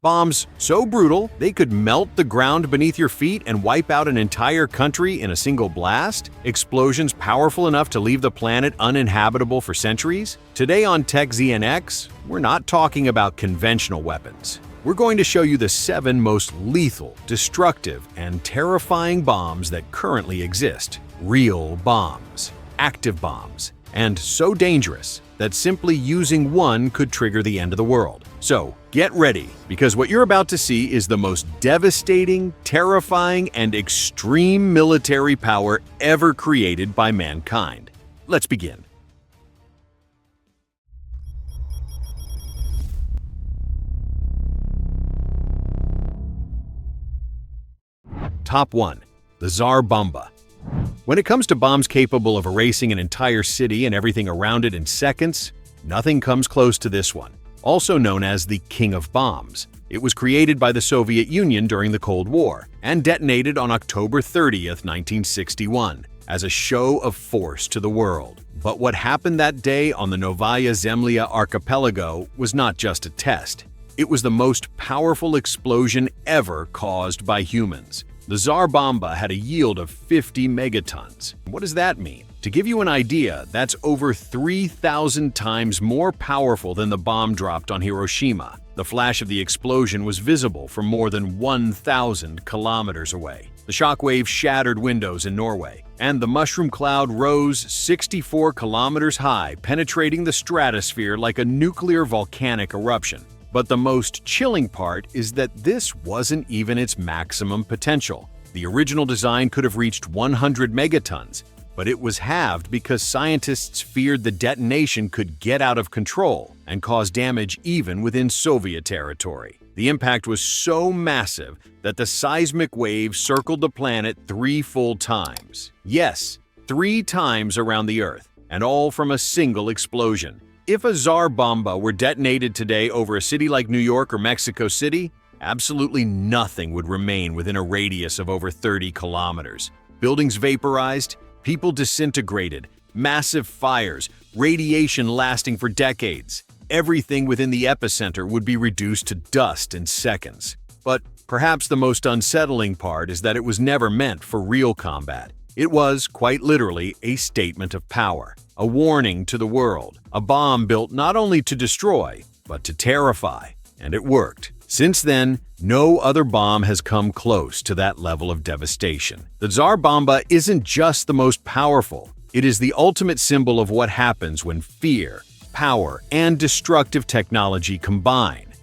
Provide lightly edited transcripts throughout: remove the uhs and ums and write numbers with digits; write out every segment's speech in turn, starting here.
Bombs so brutal they could melt the ground beneath your feet and wipe out an entire country in a single blast? Explosions powerful enough to leave the planet uninhabitable for centuries? Today on Tech ZNX, we're not talking about conventional weapons. We're going to show you the 7 most lethal, destructive, and terrifying bombs that currently exist. Real bombs, active bombs, and so dangerous that simply using one could trigger the end of the world. So, get ready, because what you're about to see is the most devastating, terrifying, and extreme military power ever created by mankind. Let's begin. Top 1. The Tsar Bomba. When it comes to bombs capable of erasing an entire city and everything around it in seconds, nothing comes close to this one. Also known as the King of Bombs. It was created by the Soviet Union during the Cold War and detonated on October 30th, 1961, as a show of force to the world. But what happened that day on the Novaya Zemlya archipelago was not just a test. It was the most powerful explosion ever caused by humans. The Tsar Bomba had a yield of 50 megatons. What does that mean? To give you an idea, that's over 3,000 times more powerful than the bomb dropped on Hiroshima. The flash of the explosion was visible from more than 1,000 kilometers away. The shockwave shattered windows in Norway, and the mushroom cloud rose 64 kilometers high, penetrating the stratosphere like a nuclear volcanic eruption. But the most chilling part is that this wasn't even its maximum potential. The original design could have reached 100 megatons, but it was halved because scientists feared the detonation could get out of control and cause damage even within Soviet territory. The impact was so massive that the seismic wave circled the planet 3 full times. Yes, 3 times around the Earth, and all from a single explosion. If a Tsar Bomba were detonated today over a city like New York or Mexico City, absolutely nothing would remain within a radius of over 30 kilometers. Buildings vaporized, people disintegrated, massive fires, radiation lasting for decades. Everything within the epicenter would be reduced to dust in seconds. But perhaps the most unsettling part is that it was never meant for real combat. It was, quite literally, a statement of power, a warning to the world, a bomb built not only to destroy, but to terrify. And it worked. Since then, no other bomb has come close to that level of devastation. The Tsar Bomba isn't just the most powerful, it is the ultimate symbol of what happens when fear, power, and destructive technology combine.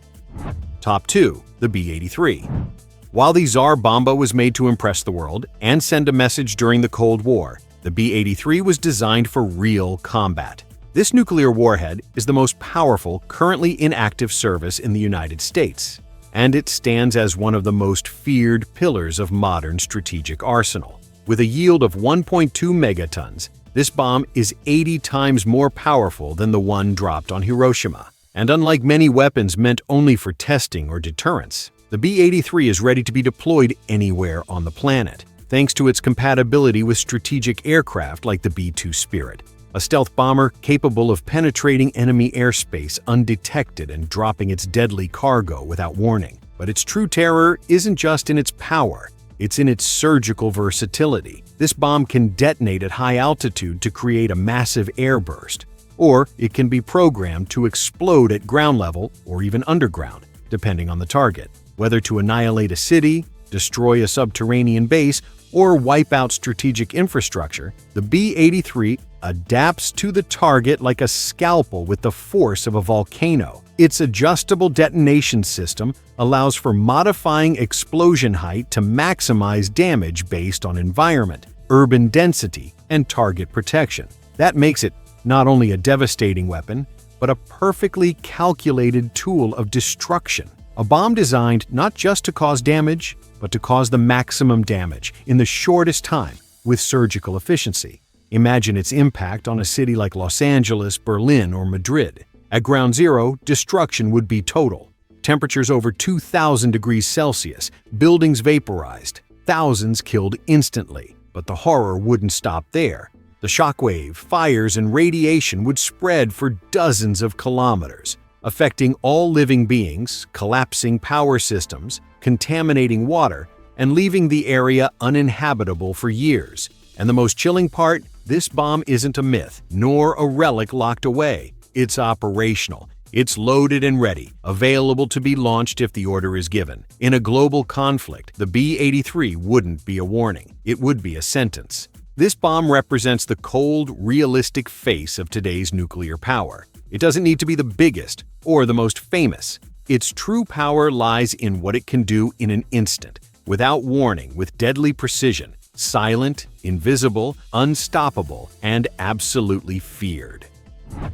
Top 2. The B-83. While the Tsar Bomba was made to impress the world and send a message during the Cold War, the B-83 was designed for real combat. This nuclear warhead is the most powerful currently in active service in the United States, and it stands as one of the most feared pillars of modern strategic arsenal. With a yield of 1.2 megatons, this bomb is 80 times more powerful than the one dropped on Hiroshima. And unlike many weapons meant only for testing or deterrence, the B-83 is ready to be deployed anywhere on the planet, thanks to its compatibility with strategic aircraft like the B-2 Spirit, a stealth bomber capable of penetrating enemy airspace undetected and dropping its deadly cargo without warning. But its true terror isn't just in its power, it's in its surgical versatility. This bomb can detonate at high altitude to create a massive airburst, or it can be programmed to explode at ground level or even underground, depending on the target. Whether to annihilate a city, destroy a subterranean base, or wipe out strategic infrastructure, the B-83 adapts to the target like a scalpel with the force of a volcano. Its adjustable detonation system allows for modifying explosion height to maximize damage based on environment, urban density, and target protection. That makes it not only a devastating weapon, but a perfectly calculated tool of destruction. A bomb designed not just to cause damage, but to cause the maximum damage in the shortest time with surgical efficiency. Imagine its impact on a city like Los Angeles, Berlin, or Madrid. At ground zero, destruction would be total. Temperatures over 2,000 degrees Celsius, buildings vaporized, thousands killed instantly. But the horror wouldn't stop there. The shockwave, fires, and radiation would spread for dozens of kilometers. affecting all living beings, collapsing power systems, contaminating water, and leaving the area uninhabitable for years. And the most chilling part, this bomb isn't a myth, nor a relic locked away. It's operational. It's loaded and ready, available to be launched if the order is given. In a global conflict, the B-83 wouldn't be a warning. It would be a sentence. This bomb represents the cold, realistic face of today's nuclear power. It doesn't need to be the biggest or the most famous. Its true power lies in what it can do in an instant, without warning, with deadly precision, silent, invisible, unstoppable, and absolutely feared.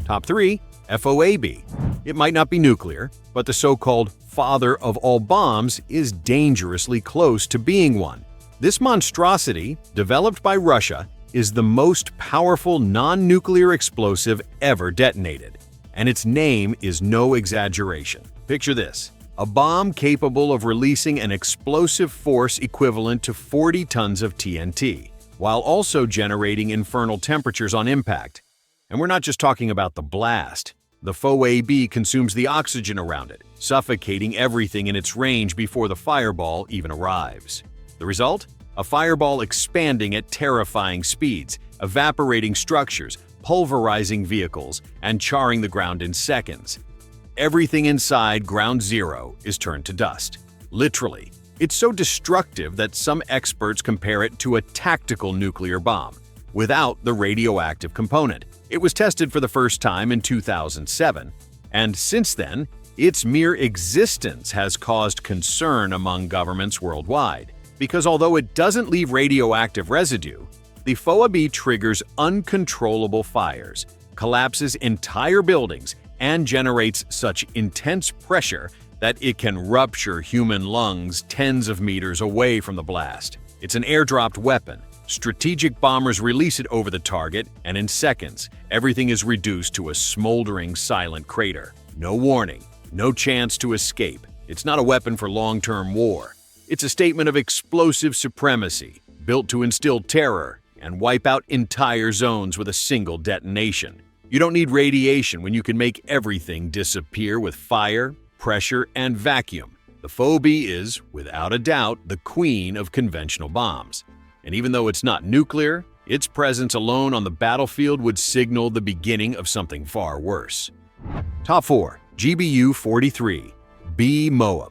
Top 3. FOAB. It might not be nuclear, but the so-called father of all bombs is dangerously close to being one. This monstrosity, developed by Russia, is the most powerful non-nuclear explosive ever detonated. And its name is no exaggeration. Picture this: a bomb capable of releasing an explosive force equivalent to 40 tons of TNT, while also generating infernal temperatures on impact. And we're not just talking about the blast. The FOAB consumes the oxygen around it, suffocating everything in its range before the fireball even arrives. The result? A fireball expanding at terrifying speeds, evaporating structures, pulverizing vehicles, and charring the ground in seconds. Everything inside Ground Zero is turned to dust. Literally. It's so destructive that some experts compare it to a tactical nuclear bomb, without the radioactive component. It was tested for the first time in 2007, and since then, its mere existence has caused concern among governments worldwide. Because although it doesn't leave radioactive residue, the FOAB triggers uncontrollable fires, collapses entire buildings, and generates such intense pressure that it can rupture human lungs tens of meters away from the blast. It's an airdropped weapon. Strategic bombers release it over the target, and in seconds, everything is reduced to a smoldering, silent crater. No warning, no chance to escape. It's not a weapon for long-term war. It's a statement of explosive supremacy, built to instill terror and wipe out entire zones with a single detonation. You don't need radiation when you can make everything disappear with fire, pressure, and vacuum. The FOAB is, without a doubt, the queen of conventional bombs. And even though it's not nuclear, its presence alone on the battlefield would signal the beginning of something far worse. Top 4. GBU-43 B-MOAB.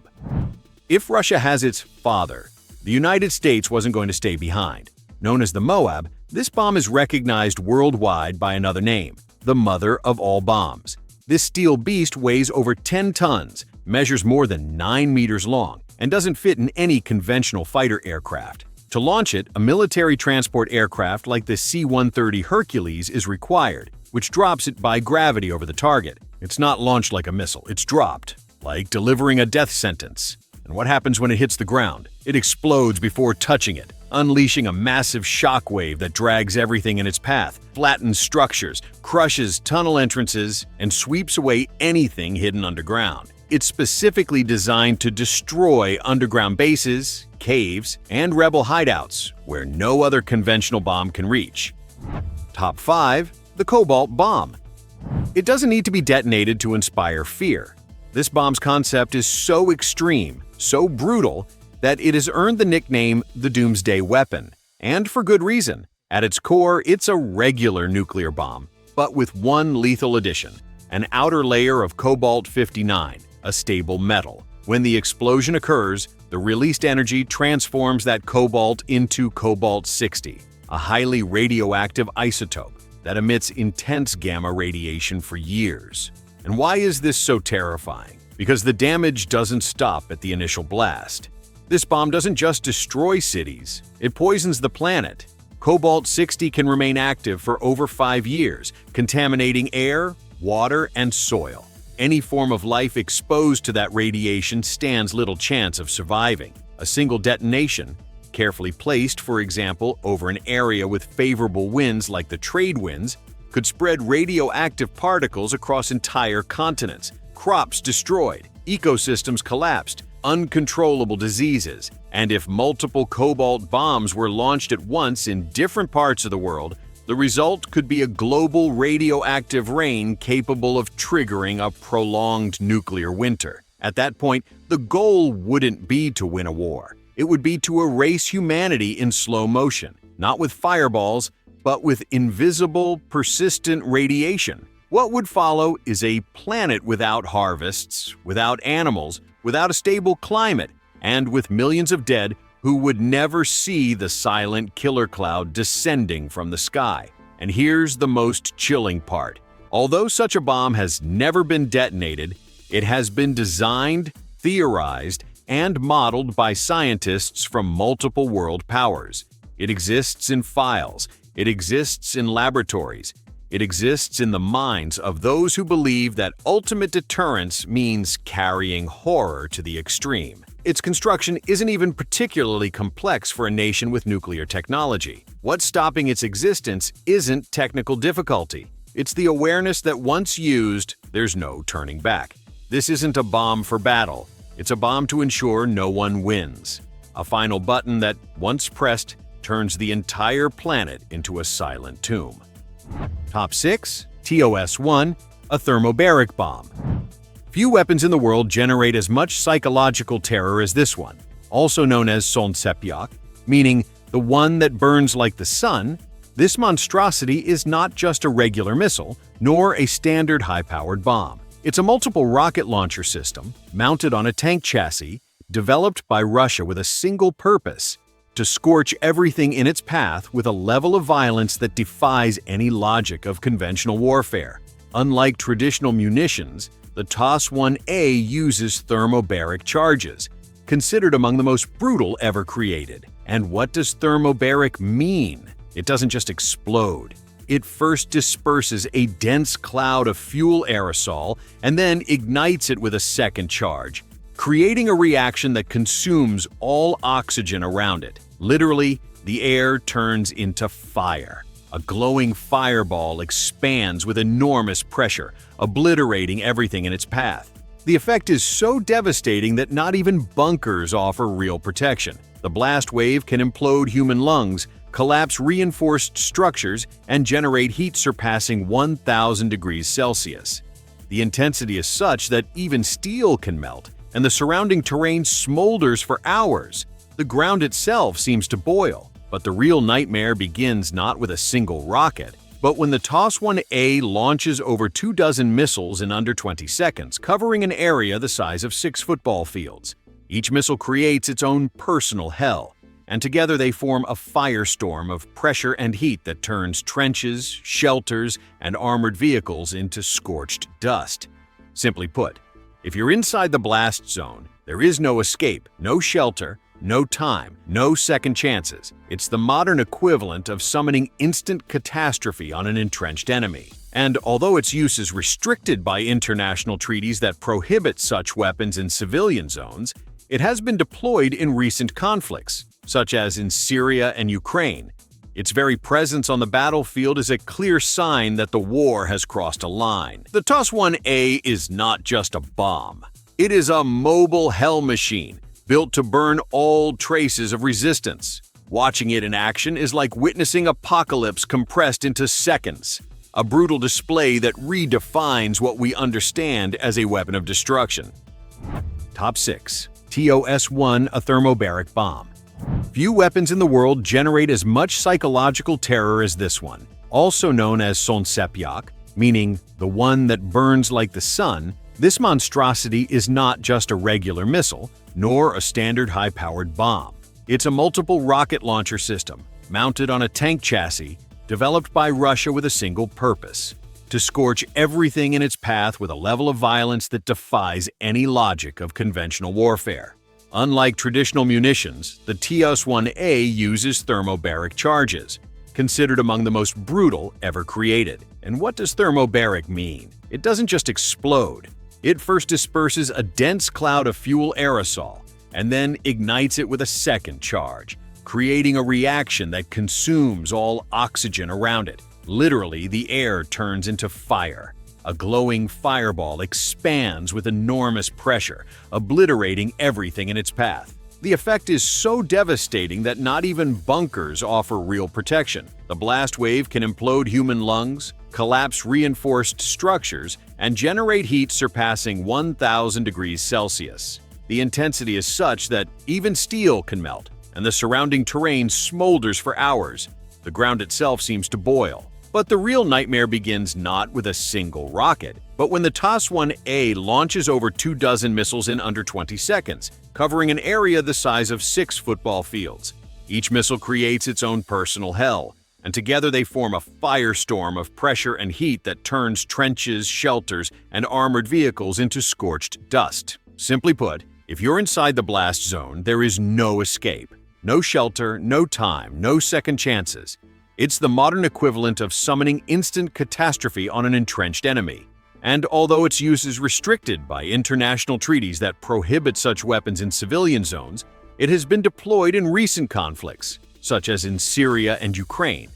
If Russia has its father, the United States wasn't going to stay behind. Known as the MOAB, this bomb is recognized worldwide by another name, the mother of all bombs. This steel beast weighs over 10 tons, measures more than 9 meters long, and doesn't fit in any conventional fighter aircraft. To launch it, a military transport aircraft like the C-130 Hercules is required, which drops it by gravity over the target. It's not launched like a missile, it's dropped, like delivering a death sentence. And what happens when it hits the ground? It explodes before touching it, unleashing a massive shockwave that drags everything in its path, flattens structures, crushes tunnel entrances, and sweeps away anything hidden underground. It's specifically designed to destroy underground bases, caves, and rebel hideouts where no other conventional bomb can reach. Top 5. The Cobalt Bomb. It doesn't need to be detonated to inspire fear. This bomb's concept is so extreme, so brutal, that it has earned the nickname the Doomsday Weapon. And for good reason. At its core, it's a regular nuclear bomb, but with one lethal addition: an outer layer of cobalt-59, a stable metal. When the explosion occurs, the released energy transforms that cobalt into cobalt-60, a highly radioactive isotope that emits intense gamma radiation for years. And why is this so terrifying? Because the damage doesn't stop at the initial blast. This bomb doesn't just destroy cities, it poisons the planet. Cobalt-60 can remain active for over 5 years, contaminating air, water, and soil. Any form of life exposed to that radiation stands little chance of surviving. A single detonation, carefully placed, for example, over an area with favorable winds like the trade winds, could spread radioactive particles across entire continents. Crops destroyed, ecosystems collapsed, uncontrollable diseases. And if multiple cobalt bombs were launched at once in different parts of the world, The result could be a global radioactive rain capable of triggering a prolonged nuclear winter. At that point, the goal wouldn't be to win a war. It would be to erase humanity in slow motion, not with fireballs, but with invisible, persistent radiation. What would follow is a planet without harvests, without animals, without a stable climate, and with millions of dead who would never see the silent killer cloud descending from the sky. And here's the most chilling part. Although such a bomb has never been detonated, it has been designed, theorized, and modeled by scientists from multiple world powers. It exists in files. It exists in laboratories. It exists in the minds of those who believe that ultimate deterrence means carrying horror to the extreme. Its construction isn't even particularly complex for a nation with nuclear technology. What's stopping its existence isn't technical difficulty. It's the awareness that once used, there's no turning back. This isn't a bomb for battle. It's a bomb to ensure no one wins. A final button that, once pressed, turns the entire planet into a silent tomb. Top 6. TOS-1, a thermobaric bomb. Few weapons in the world generate as much psychological terror as this one, also known as ZonaTech, meaning the one that burns like the sun. This monstrosity is not just a regular missile, nor a standard high-powered bomb. It's a multiple rocket launcher system, mounted on a tank chassis, developed by Russia with a single purpose: to scorch everything in its path with a level of violence that defies any logic of conventional warfare. Unlike traditional munitions, the TOS-1A uses thermobaric charges, considered among the most brutal ever created. And what does thermobaric mean? It doesn't just explode. It first disperses a dense cloud of fuel aerosol and then ignites it with a second charge, creating a reaction that consumes all oxygen around it. Literally, the air turns into fire. A glowing fireball expands with enormous pressure, obliterating everything in its path. The effect is so devastating that not even bunkers offer real protection. The blast wave can implode human lungs, collapse reinforced structures, and generate heat surpassing 1,000 degrees Celsius. The intensity is such that even steel can melt, and the surrounding terrain smolders for hours. The ground itself seems to boil. But the real nightmare begins not with a single rocket, but when the TOS-1A launches over 24 missiles in under 20 seconds, covering an area the size of 6 football fields. Each missile creates its own personal hell, and together they form a firestorm of pressure and heat that turns trenches, shelters, and armored vehicles into scorched dust. Simply put, if you're inside the blast zone, there is no escape, no shelter, no time, no second chances. It's the modern equivalent of summoning instant catastrophe on an entrenched enemy. And although its use is restricted by international treaties that prohibit such weapons in civilian zones, it has been deployed in recent conflicts, such as in Syria and Ukraine. Its very presence on the battlefield is a clear sign that the war has crossed a line. The TOS-1A is not just a bomb. It is a mobile hell machine, built to burn all traces of resistance. Watching it in action is like witnessing apocalypse compressed into seconds, a brutal display that redefines what we understand as a weapon of destruction. Top 6. TOS-1, a thermobaric bomb. Few weapons in the world generate as much psychological terror as this one, also known as ZonaTech, meaning the one that burns like the sun. This monstrosity is not just a regular missile, nor a standard high-powered bomb. It's a multiple rocket launcher system, mounted on a tank chassis, developed by Russia with a single purpose: to scorch everything in its path with a level of violence that defies any logic of conventional warfare. Unlike traditional munitions, the TOS-1A uses thermobaric charges, considered among the most brutal ever created. And what does thermobaric mean? It doesn't just explode. It first disperses a dense cloud of fuel aerosol and then ignites it with a second charge, creating a reaction that consumes all oxygen around it. Literally, the air turns into fire. A glowing fireball expands with enormous pressure, obliterating everything in its path. The effect is so devastating that not even bunkers offer real protection. The blast wave can implode human lungs, collapse reinforced structures, and generate heat surpassing 1,000 degrees Celsius. The intensity is such that even steel can melt, and the surrounding terrain smolders for hours. The ground itself seems to boil. But the real nightmare begins not with a single rocket, but when the TOS-1A launches over 24 missiles in under 20 seconds, covering an area the size of 6 football fields. Each missile creates its own personal hell, and together they form a firestorm of pressure and heat that turns trenches, shelters, and armored vehicles into scorched dust. Simply put, if you're inside the blast zone, there is no escape. No shelter, no time, no second chances. It's the modern equivalent of summoning instant catastrophe on an entrenched enemy. And although its use is restricted by international treaties that prohibit such weapons in civilian zones, it has been deployed in recent conflicts, such as in Syria and Ukraine.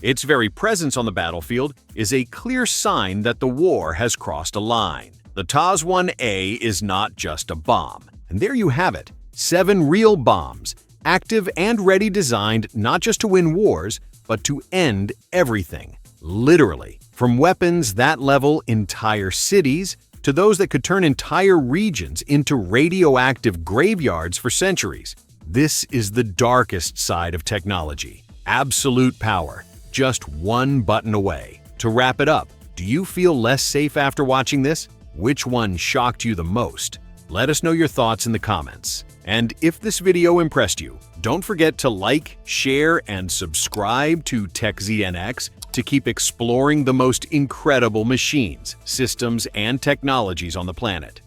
Its very presence on the battlefield is a clear sign that the war has crossed a line. The TOS-1A is not just a bomb. And there you have it, 7 real bombs, active and ready, designed not just to win wars, but to end everything, literally. From weapons that level entire cities to those that could turn entire regions into radioactive graveyards for centuries. This is the darkest side of technology. Absolute power, just one button away. To wrap it up, do you feel less safe after watching this? Which one shocked you the most? Let us know your thoughts in the comments. And if this video impressed you, don't forget to like, share, and subscribe to TechZNX to keep exploring the most incredible machines, systems, and technologies on the planet.